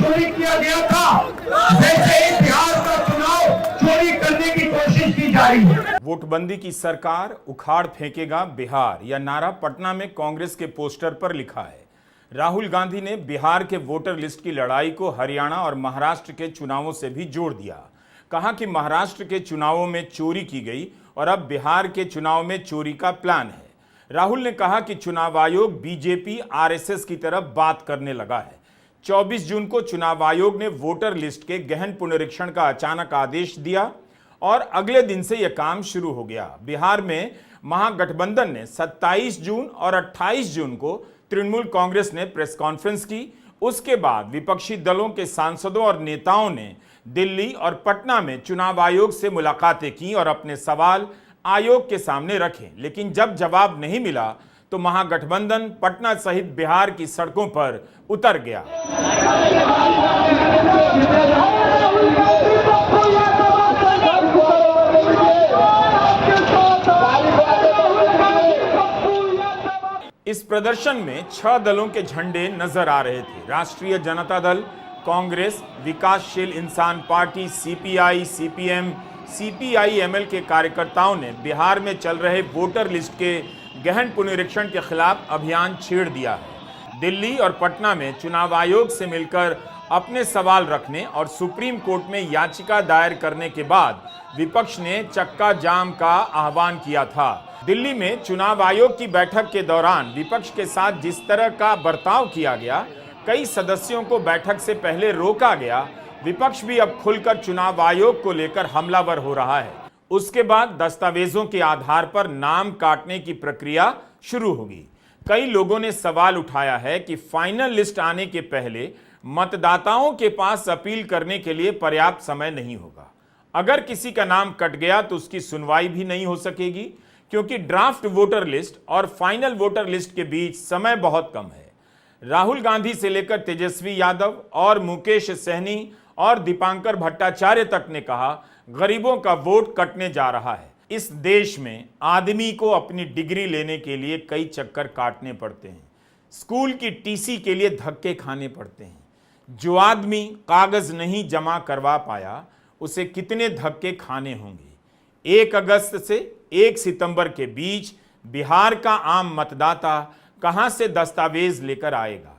चोरी किया गया था, वैसे ही बिहार का चुनाव चोरी करने की कोशिश की जा रही है। वोटबंदी की सरकार उखाड़ फेंकेगा बिहार, यह नारा पटना में कांग्रेस के पोस्टर पर लिखा है। राहुल गांधी ने बिहार के वोटर लिस्ट की लड़ाई को हरियाणा और महाराष्ट्र के चुनावों से भी जोड़ दिया। कहा कि महाराष्ट्र के चुनावों में चोरी की गई और अब बिहार के चुनाव में चोरी का प्लान है। राहुल ने कहा कि चुनाव आयोग बीजेपी आरएसएस की तरफ बात करने लगा है। 24 जून को चुनाव आयोग ने वोटर लिस्ट के गहन पुनरीक्षण का अचानक आदेश दिया और अगले दिन से यह काम शुरू हो गया। बिहार में महागठबंधन ने 27 जून और 28 जून को तृणमूल कांग्रेस ने प्रेस कॉन्फ्रेंस की। उसके बाद विपक्षी दलों के सांसदों और नेताओं ने दिल्ली और पटना में चुनाव आयोग से मुलाकातें की और अपने सवाल आयोग के सामने रखे, लेकिन जब जवाब नहीं मिला तो महागठबंधन पटना सहित बिहार की सड़कों पर उतर गया। इस प्रदर्शन में 6 दलों के झंडे नजर आ रहे थे। राष्ट्रीय जनता दल, कांग्रेस, विकासशील इंसान पार्टी, सीपीआई, सीपीएम, सीपीआई-एमएल के कार्यकर्ताओं ने बिहार में चल रहे वोटर लिस्ट के गहन पुनरीक्षण के खिलाफ अभियान छेड़ दिया है। दिल्ली और पटना में चुनाव आयोग से मिलकर अपने सवाल रखने और सुप्रीम कोर्ट में याचिका दायर करने के बाद विपक्ष ने चक्का जाम का आह्वान किया था। दिल्ली में चुनाव आयोग की बैठक के दौरान विपक्ष के साथ जिस तरह का बर्ताव किया गया, कई सदस्यों को बैठक से पहले रोका गया। विपक्ष भी अब खुलकर चुनाव आयोग को लेकर हमलावर हो रहा है। उसके बाद दस्तावेजों के आधार पर नाम काटने की प्रक्रिया शुरू होगी। कई लोगों ने सवाल उठाया है कि फाइनल लिस्ट आने के पहले मतदाताओं के पास अपील करने के लिए पर्याप्त समय नहीं होगा। अगर किसी का नाम कट गया तो उसकी सुनवाई भी नहीं हो सकेगी, क्योंकि ड्राफ्ट वोटर लिस्ट और फाइनल वोटर लिस्ट के बीच समय बहुत कम है। राहुल गांधी से लेकर तेजस्वी यादव और मुकेश सहनी और दीपांकर भट्टाचार्य तक ने कहा, गरीबों का वोट कटने जा रहा है। इस देश में आदमी को अपनी डिग्री लेने के लिए कई चक्कर काटने पड़ते हैं, स्कूल की टीसी के लिए धक्के खाने पड़ते हैं। जो आदमी कागज नहीं जमा करवा पाया, उसे कितने धक्के खाने होंगे। 1 अगस्त से 1 सितंबर के बीच बिहार का आम मतदाता कहां से दस्तावेज लेकर आएगा?